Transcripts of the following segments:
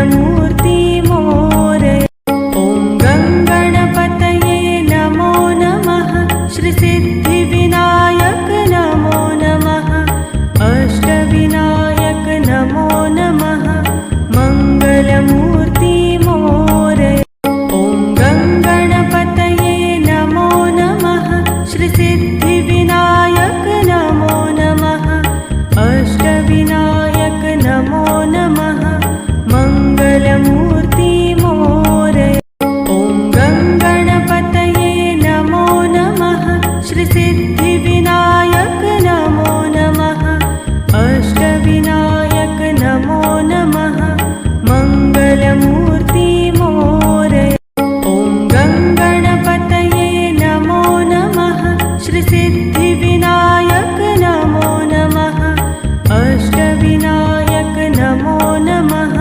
मङ्गलमूर्ति मोरय। ॐ गङ्गणपतये नमो नमः। श्रीसिद्धिविनायक नमो नमः। अष्टविनायक नमो नमः। मङ्गलमूर्ति मोरय। ॐ गङ्गणपतये नमो नमः। श्रीसिद्धिविनायक नमो नमः। अष्टविनायक नमो नमः। मङ्गलमूर्ति मोरय। ॐ गङ्गणपतये नमो नमः। श्रीसिद्धिविनायक नमो नमः। अष्टविनायक नमो नमः। मङ्गलमूर्ति मोरय। ॐ गङ्गणपतये नमो नमः। श्रीसिद्धिविनायक नमो नमः। अष्टविनायक नमो नमः।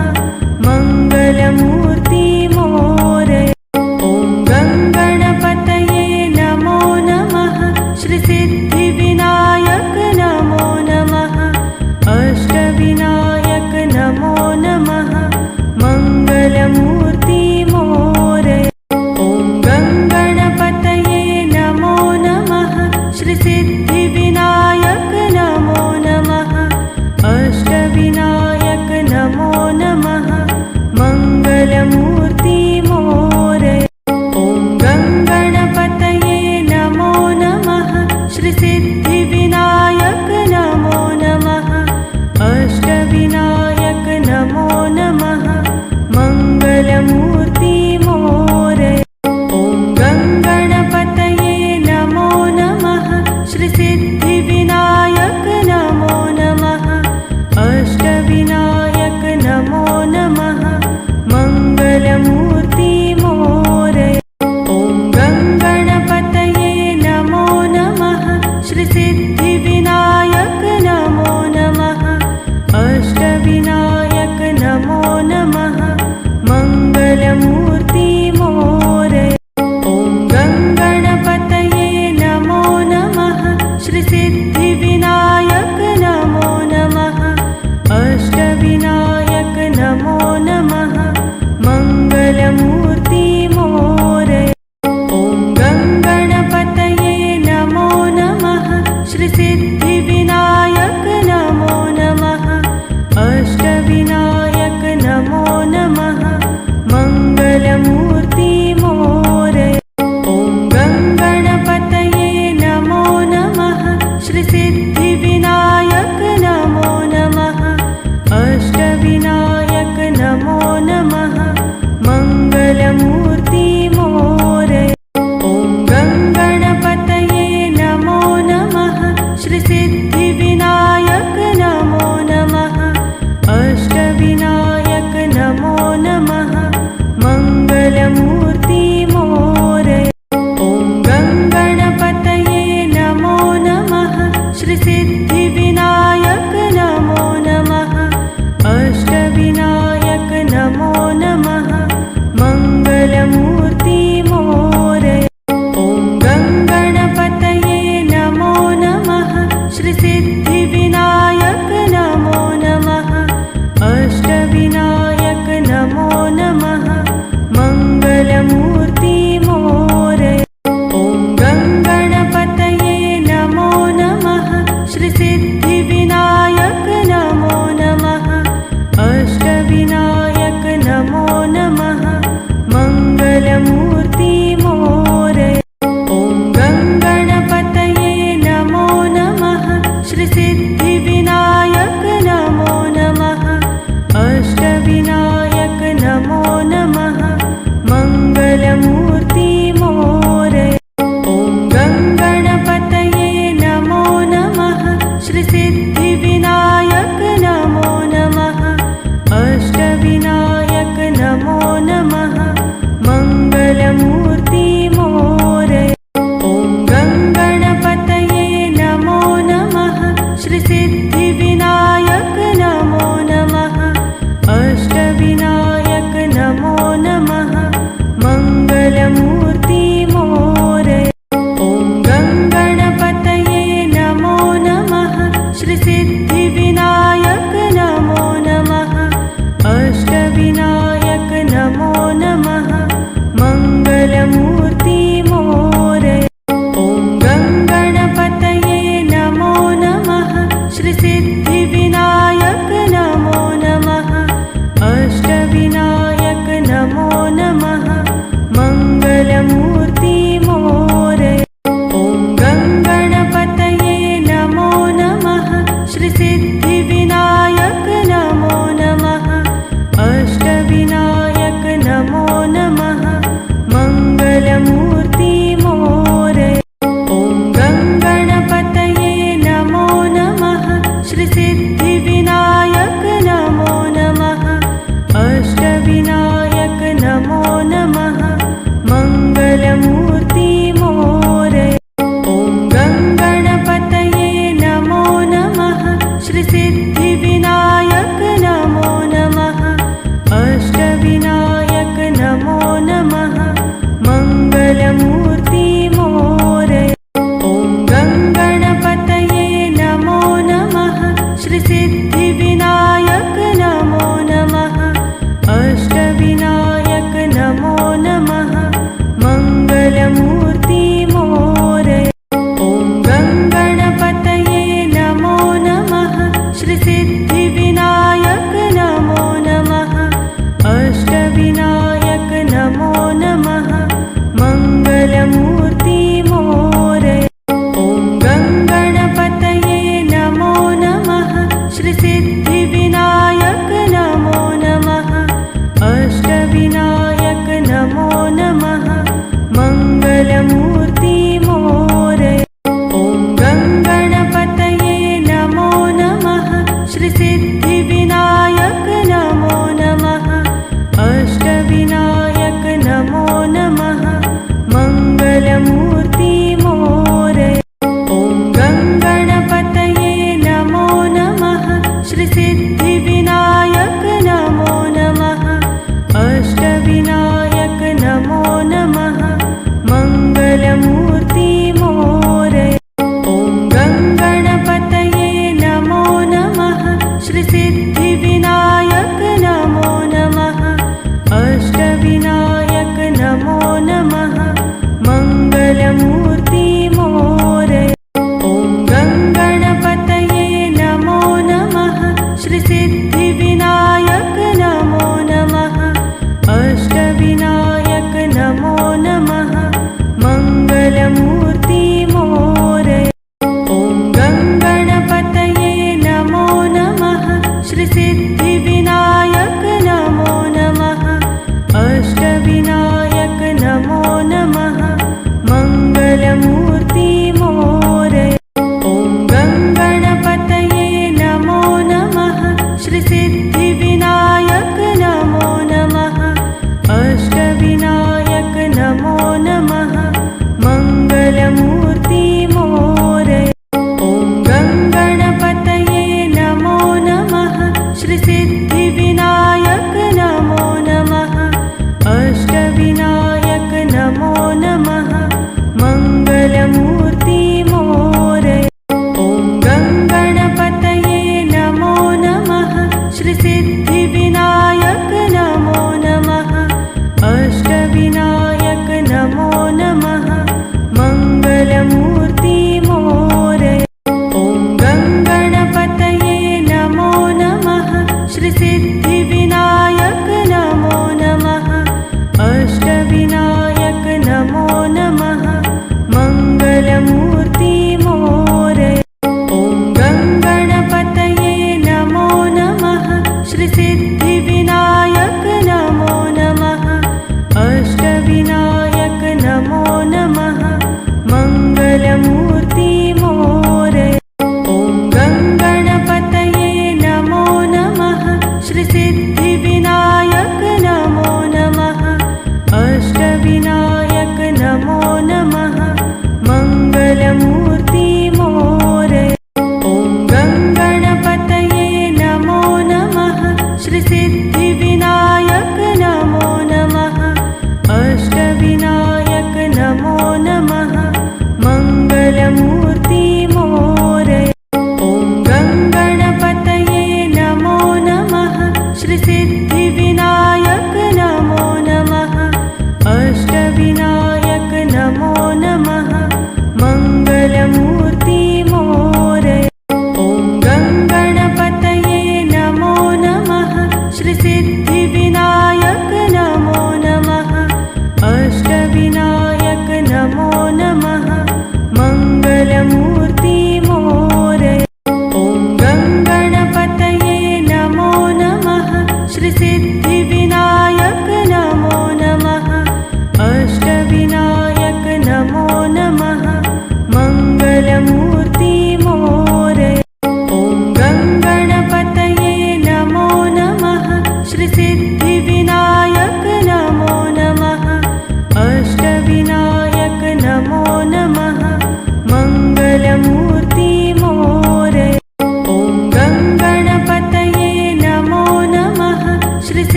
मङ्गलमूर्ति मोरय। ॐ गङ्गणपतये नमो नमः। श्रीसिद्धिविनायक नमो नमः। अष्टविनायक नमो नमः। मङ्गलमूर्ति मोरय। ॐ गङ्गणपतये नमो नमः। श्रीसिद्धिविनायक नमो नमः। अष्टविनायक नमो नमः। मङ्गलमूर्ति मोरय। ॐ गङ्गणपतये नमो नमः। श्रीसिद्धिविनायक नमो नमः। अष्टविनायक नमो नमः। मङ्गलमूर्ति मोरय। ॐ गङ्गणपतये नमो नमः। श्रीसिद्धिविनायक नमो नमः। अष्टविनायक नमो नमः। मङ्गलमूर्ति मोरय। ॐ गङ्गणपतये नमो नमः। श्रीसिद्धिविनायक नमो नमः। अष्टविनायक नमो नमः। मङ्गलमूर्ति मोरय। ॐ गङ्गणपतये नमो नमः। श्रीसिद्धिविनायक नमो नमः। अष्टविनायक नमो नमः। मङ्गलमूर्ति मोरय। ॐ गङ्गणपतये नमो नमः। श्रीसिद्धिविनायक नमो नमः। अष्टविनायक नमो नमः। मङ्गलमूर्ति मोरय। ॐ गङ्गणपतये नमो नमः। श्रीसिद्धिविनायक नमो नमः। अष्टविनायक नमो नमः। मङ्गलमूर्ति मोरय। ॐ गङ्गणपतये नमो नमः। श्रीसिद्धिविनायक नमो नमः। अष्टविनायक नमो नमः। मङ्गलमूर्ति मोरय। ॐ गङ्गणपतये नमो नमः। श्रीसिद्धिविनायक नमो नमः। अष्टविनायक नमो नमः। मङ्गलमूर्ति मोरय। ॐ गङ्गणपतये नमो नमः। श्रीसिद्धिविनायक नमो नमः। अष्टविनायक नमो नमः। मङ्गल अष्टविनायक नमो नमः मङ्गलमूर्ति मोरय। ॐ गङ्गणपतये नमो नमः श्रीसिद्धिविनायक नमो नमः अष्टविनायक नमो नमः मङ्गलमूर्ति मोरय। ॐ गङ्गणपतये नमो नमः श्रीसिद्धिविनायक नमो नमः अष्टविनायक नमो नमः मङ्गलमूर्ति मोरय। ॐ गङ्गणपतये नमो नमः श्रीसिद्धिविनायक नमो नमः अष्टविनायक नमो नमः मङ्गलमूर्ति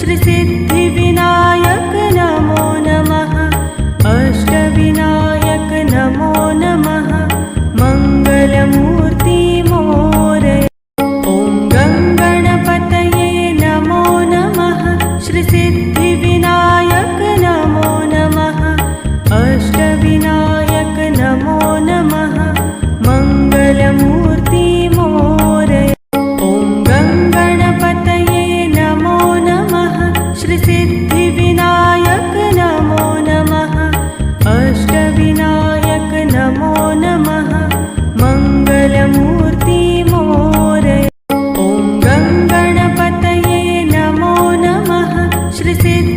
श्री सिद्धिविनायक नमो नमः अष्टविनायक नमो नमः मङ्गलमूर्ति मोरय ॐ गङ्गणपतये नमो नमः श्री सिद्धिविनायक नमो नमः अष्टविनायक नमो नमः मङ्गलमूर्ति मोरय ॐ गङ्गणपतये नमो नमः श्री सिद्धिविनायक नमो नमः अष्टविनायक नमो नमः मङ्गलमूर्ति मोरय ॐ गङ्गणपतये नमो नमः श्री सिद्धिविनायक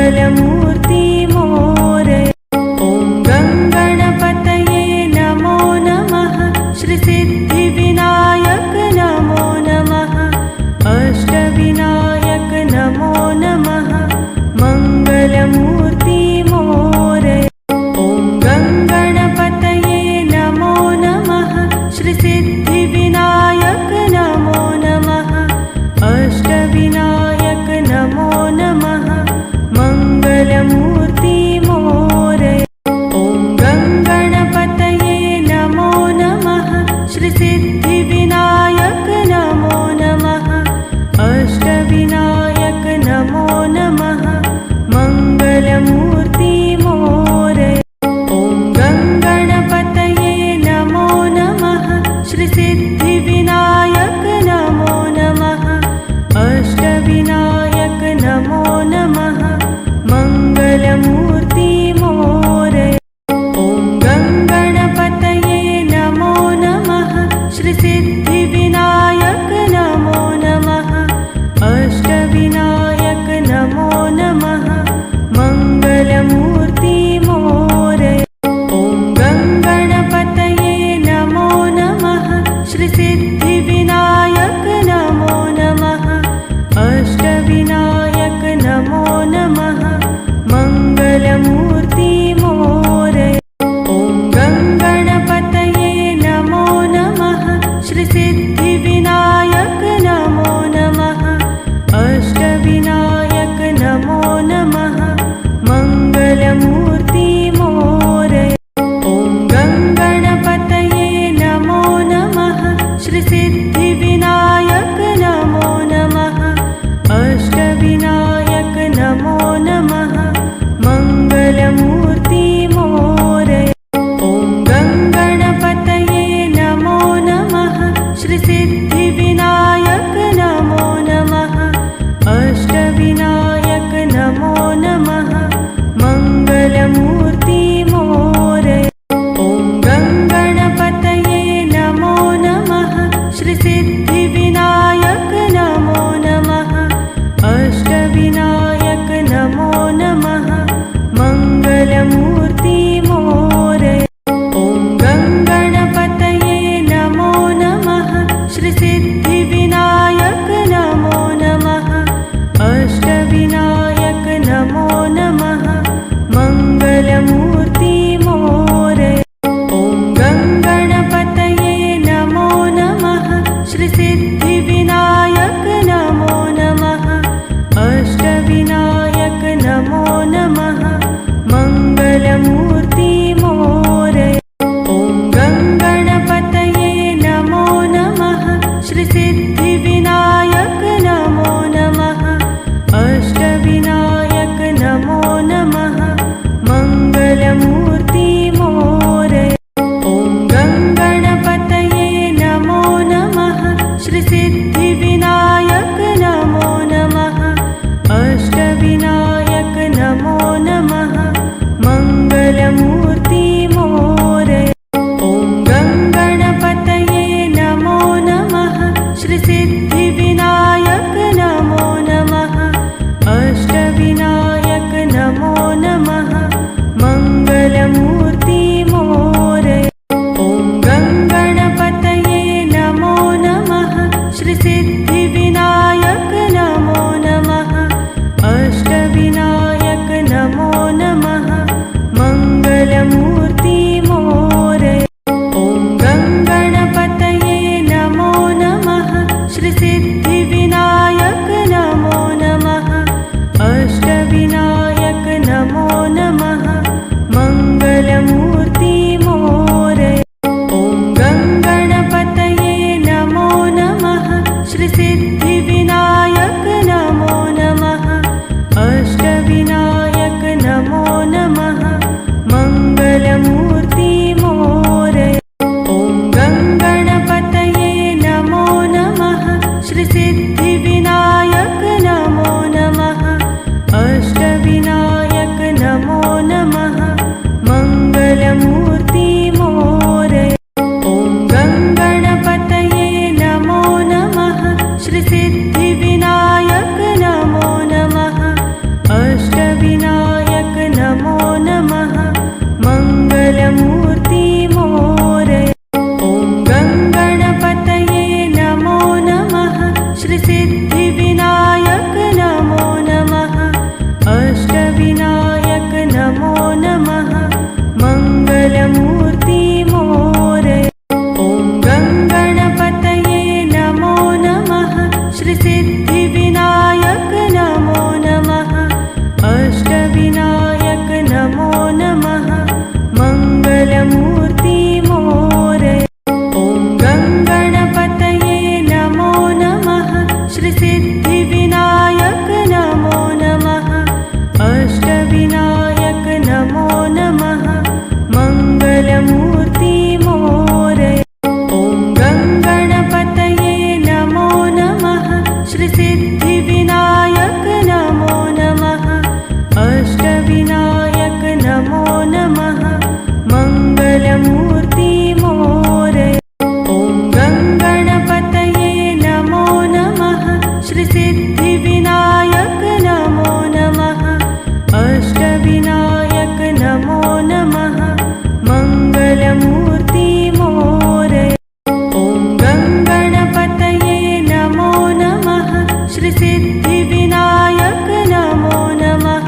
मङ्गलमूर्ति मोरय। ॐ गङ्गणपतये नमो नमः। श्रीसिद्धिविनायक नमो नमः। अष्टविनायक नमो नमः। मङ्गलमूर्ति मोरय। ॐ गङ्गणपतये नमो नमः। श्रीसिद्धिविनायक नमो नमः। अष्टविनायक नमो नमः। मङ्गल अष्टविनायक नमो नमः मङ्गलमूर्ति मोरय ॐ गङ्गणपतये नमो नमः श्रीसिद्धिविनायक नमो नमः अष्टविनायक नमो नमः मङ्गलमूर्ति मोरय ॐ गङ्गणपतये नमो नमः श्रीसिद्धिविनायक नमो नमः अष्टविनायक नमो नमः मङ्गलमूर्ति मोरय ॐ गङ्गणपतये नमो नमः श्रीसिद्धिविनायक नमो नमः अष्टविनायक नमो नमः मङ्गलमूर्ति मोरय ॐ गङ्गणपतये नमो नमः श्रीसिद्धिविनायक नमो नमः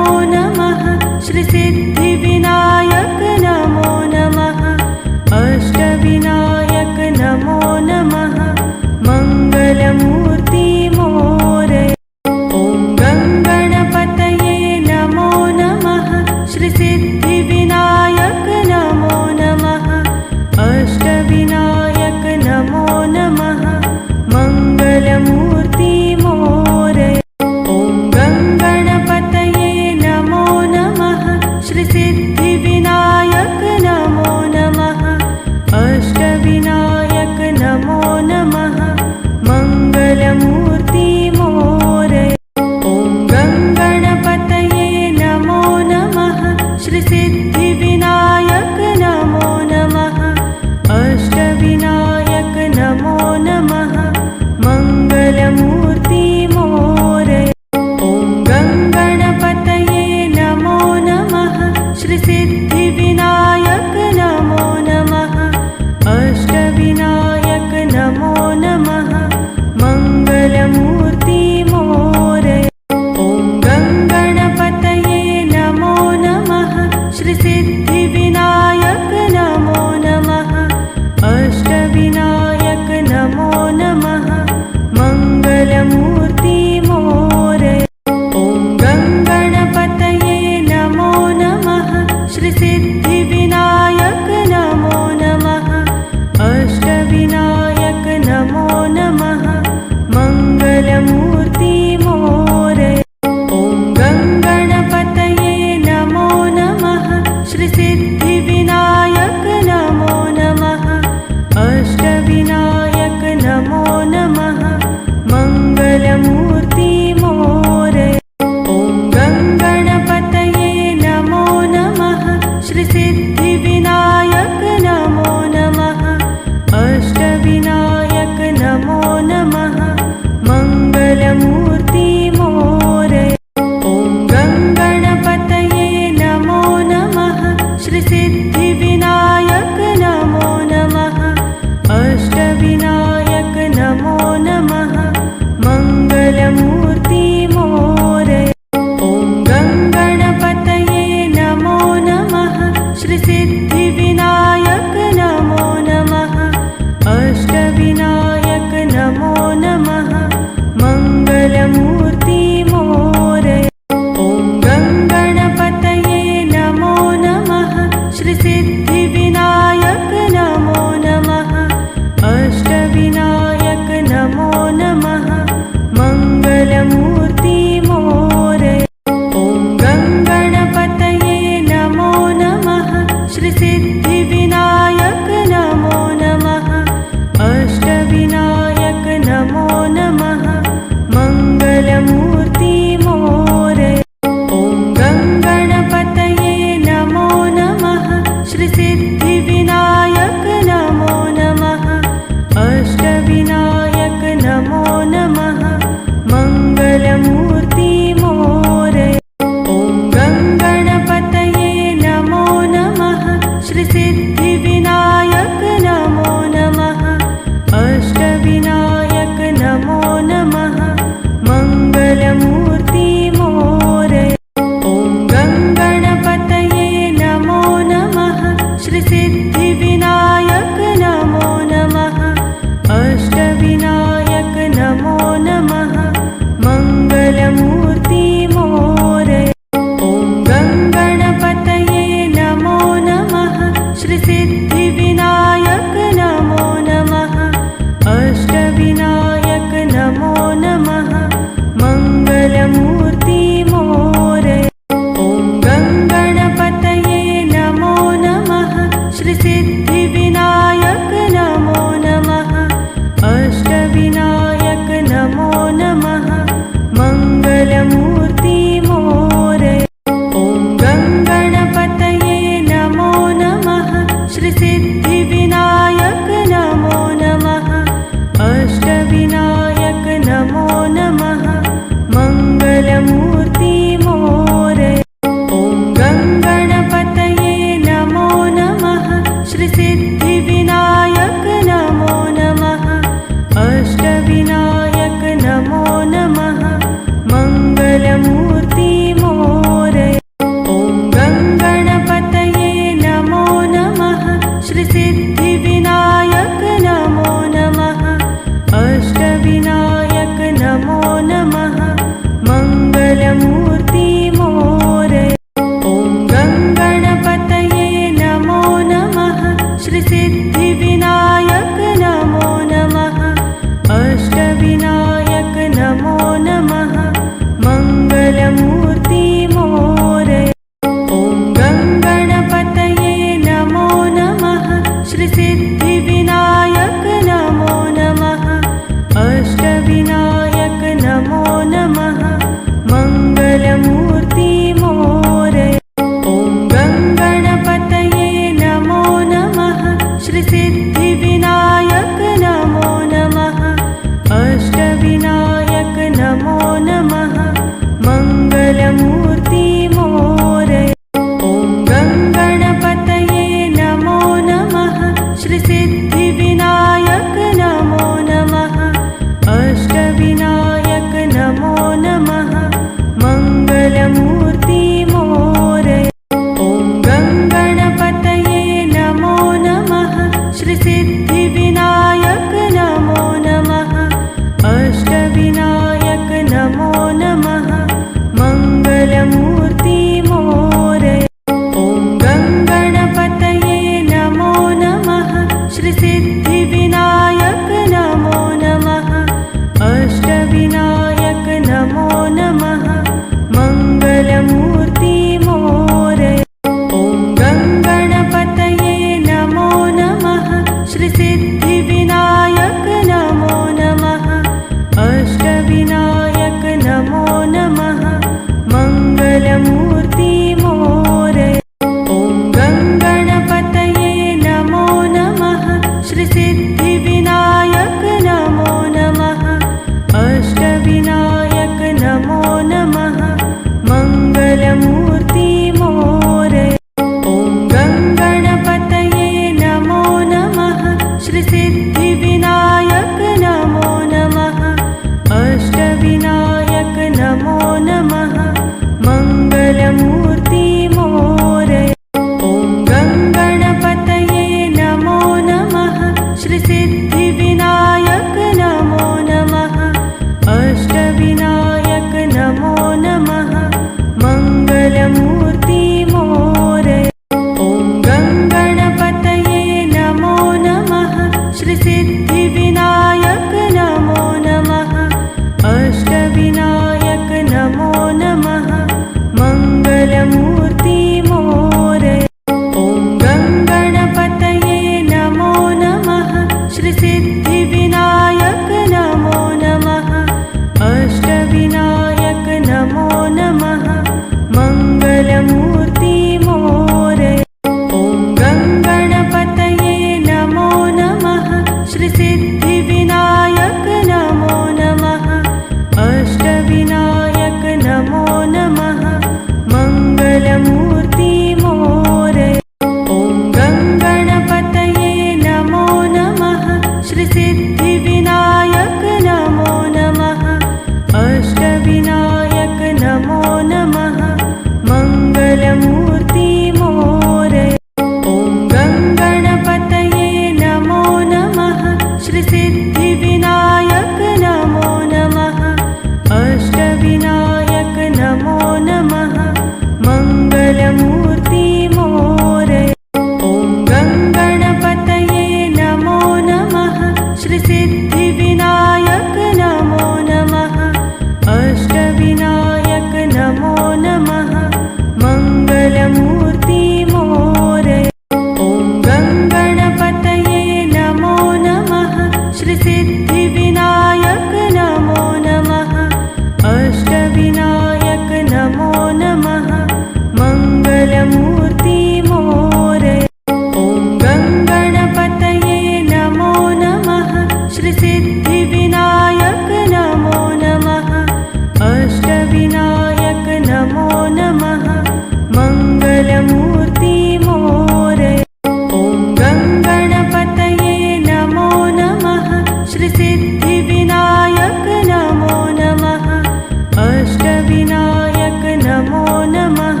अष्टविनायक नमो नमः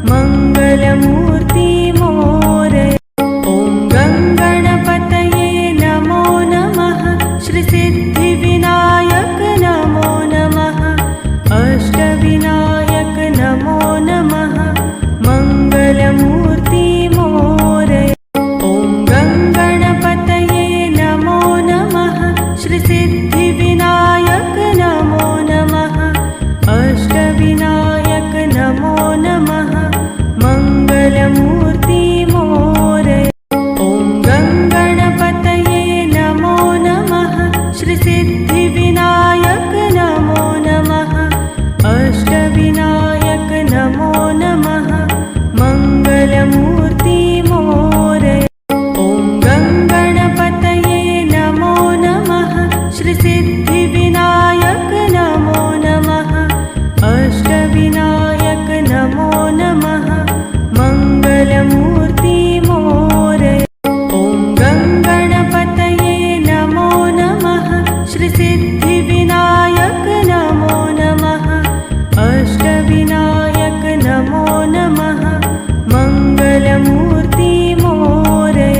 मङ्गलमूर्ति मोरय। ॐ गङ्गणपतये नमो नमः श्रीसिद्धिविनायक नमो नमः अष्टविनायक नमो नमः मङ्गलमूर्ति मोरय। ॐ गङ्गणपतये नमो नमः श्रीसिद्धिविनायक नमो नमः अष्टविनायक नमो नमः मङ्गलमूर्ति मोरय। ॐ गङ्गणपतये नमो नमः श्रीसिद्धिविनायक नमो नमः अष्टविनायक नमो नमः मङ्गलमूर्ति मोरय। ॐ गङ्गणपतये नमो नमः श्रीसिद्धिविनायक नमो नमः अष्टविनायक नमो नमः मङ्गलमूर्ति मोरय। ॐ गङ्गणपतये नमो नमः श्रीसिद्धिविनायक नमो नमः अष्टविनायक नमो नमः मङ्गलमूर्ति मोरय।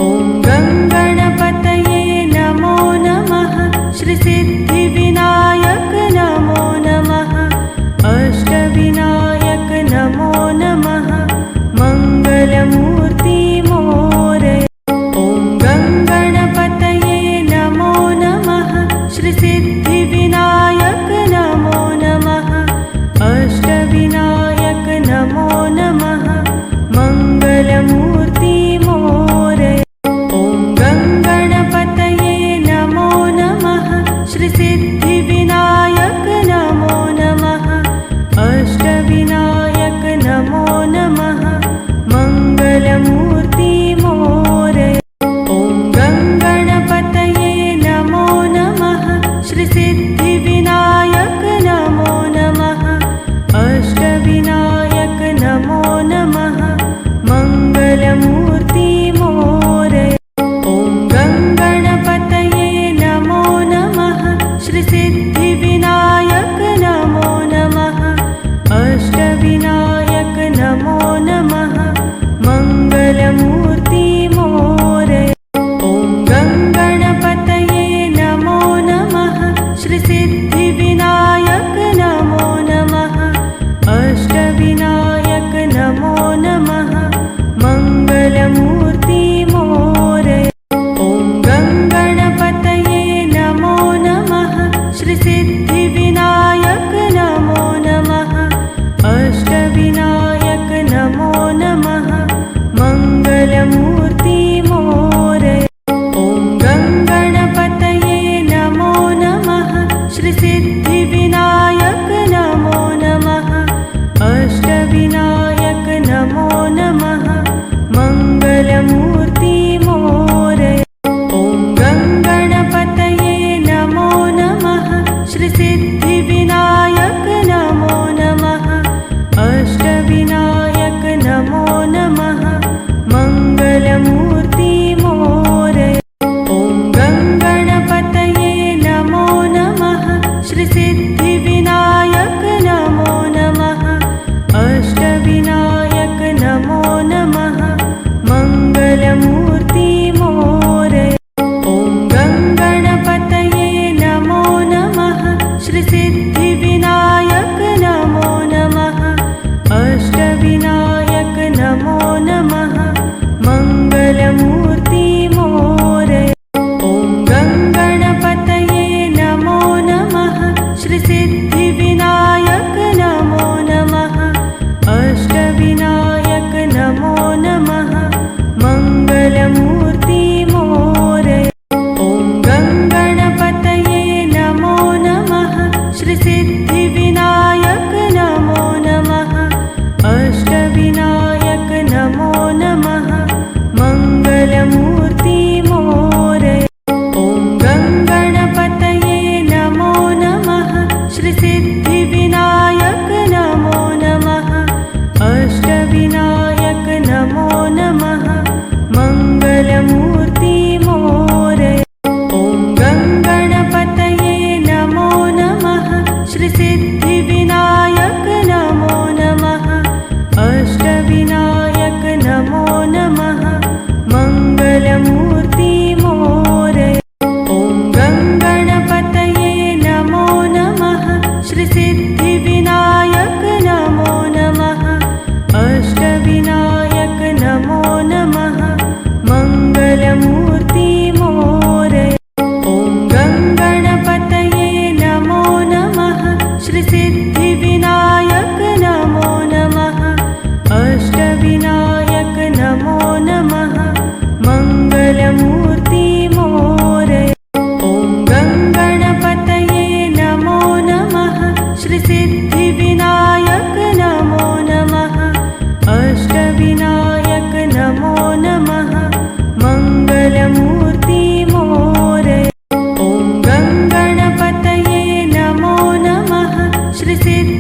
ॐ गङ्गणपतये नमो नमः श्रीसिद्धिविनायक नमो नमः अष्टविनायक नमो नमः मङ्गलमूर्ति मोरय। ॐ गङ्गणपतये नमो नमः श्रीसिद्धिविनायक नमो नमः अष्टविनायक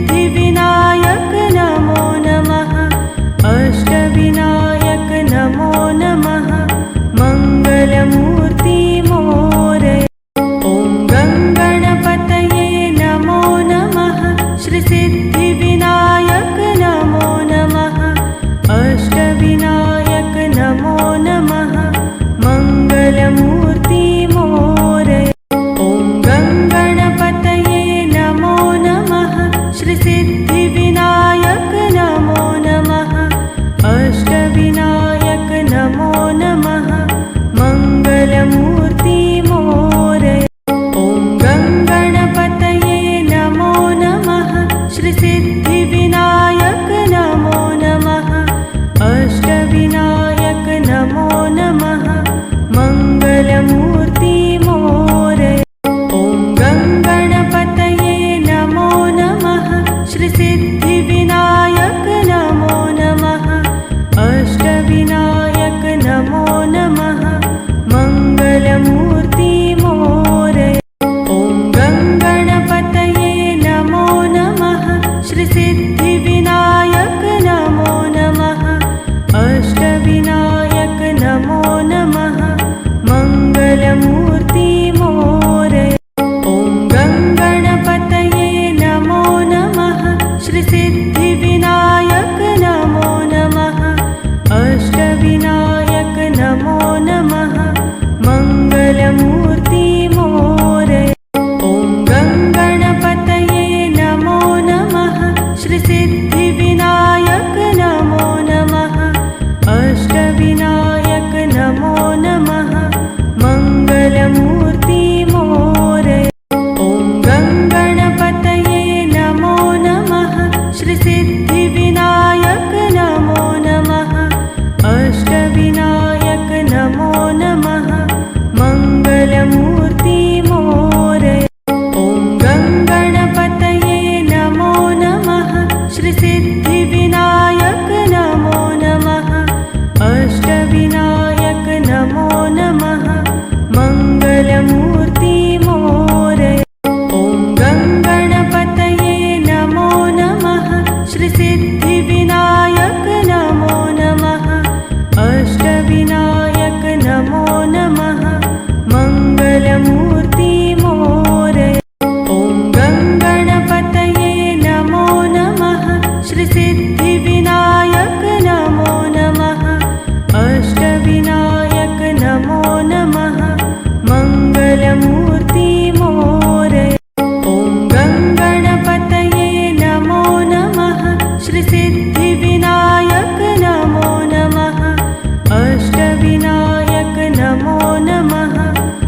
श्रीसिद्धिविनायक नमो नमः अष्टविनायक नमो नमः मङ्गलमूर्ति मोरय ॐ गङ्गणपतये नमो नमः श्रीसिद्धिविनायक नमो नमः अष्टविनायक नमो नमः मङ्गलमूर्ति मोरय ॐ गङ्गणपतये नमो नमः श्रीसिद्धिविनायक नमो नमः अष्टविनायक नमो नमः मङ्गलमूर्ति मोरय ॐ गङ्गणपतये नमो नमः श्रीसिद्धिविनायक नमो नमः अष्टविनायक नमो नमः मङ्गलमूर्ति मोरय ॐ गङ्गणपतये नमो नमः श्रीसिद्धिविनायक नमो नमः अष्टविनायक नमो नमः मङ्गलमूर्ति मोरय ॐ गङ्गणपतये नमो नमः श्रीसिद्धिविनायक नमो नमः अष्टविनायक नमो नमः मङ्गलमूर्ति मोरय ॐ गङ्गणपतये नमो नमः श्रीसिद्धिविनायक नमो नमः अष्टविनायक नमो नमः मङ्गलमूर्ति मोरय ॐ गङ्गणपतये नमो नमः श्रीसिद्धिविनायक नमो नमः अष्टविनायक नमो नमः मङ्गलमूर्ति मोरय ॐ गङ्गणपतये नमो नमः श्रीसिद्धिविनायक नमो नमः अष्टविनायक नमो नमः मङ्गलमूर्ति मोरय ॐ गङ्गणपतये नमो नमः श्रीसिद्धिविनायक नमो नमः अष्टविनायक नमो नमः मङ्गलमूर्ति मोरय ॐ गङ्गणपतये नमो नमः श्रीसिद्धिविनायक नमो नमः अष्टविनायक नमो नमः मङ्गलमूर्ति मोरय ॐ गङ्गणपतये नमो नमः श्रीसिद्धिविनायक नमो नमः अष्टविनायक नमो नमः मङ्गलमूर्ति मोरय ॐ गङ्गणपतये नमो नमः श्रीसिद्धिविनायक नमो नमः अष्टविनायक नमो नमः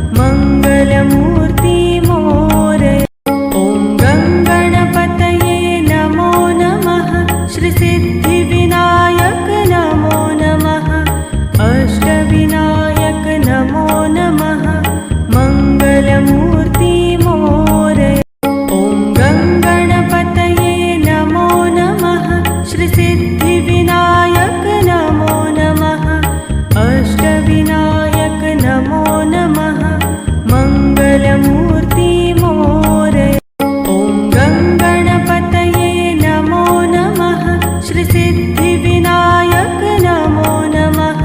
मङ्गलमूर्ति मोरय ॐ गङ्गणपतये नमो नमः श्रीसिद्धिविनायक नमो नमः अष्टविनायक नमो नमः मङ्गलमूर्ति मोरय ॐ गङ्गणपतये नमो नमः श्रीसिद्धिविनायक नमो नमः अष्टविनायक नमो नमः मङ्गलमूर्ति मोरय ॐ गङ्गणपतये नमो नमः श्रीसिद्धिविनायक नमो नमः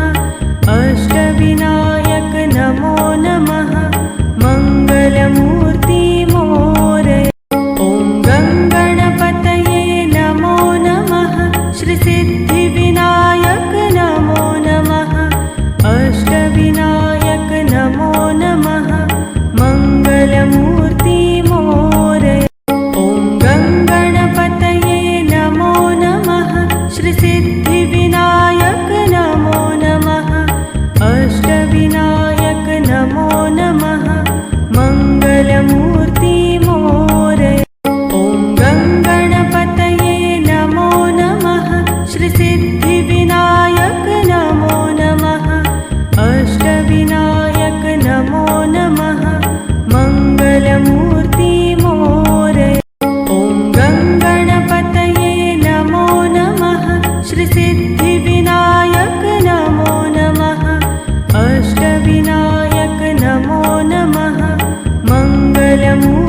अष्टविनायक नमो नमः मङ्गलमूर्ति मोरय ॐ गङ्गणपतये नमो नमः श्रीसिद्धिविनायक नमो नमः अष्टविनायक नमो नमः मङ्गलमूर्ति मोरय ॐ गङ्गणपतये नमो नमः श्रीसिद्धिविनायक नमो नमः अष्टविनायक नमो नमः मङ्गलमूर्ति मोरय ॐ गङ्गणपतये नमो नमः श्रीसिद्धिविनायक नमो नमः अष्टविनायक नमो नमः मङ्गलमूर्ति मोरय ॐ गङ्गणपतये नमो नमः श्रीसिद्धिविनायक नमो नमः अष्टविनायक नमो नमः मङ्गलमूर्ति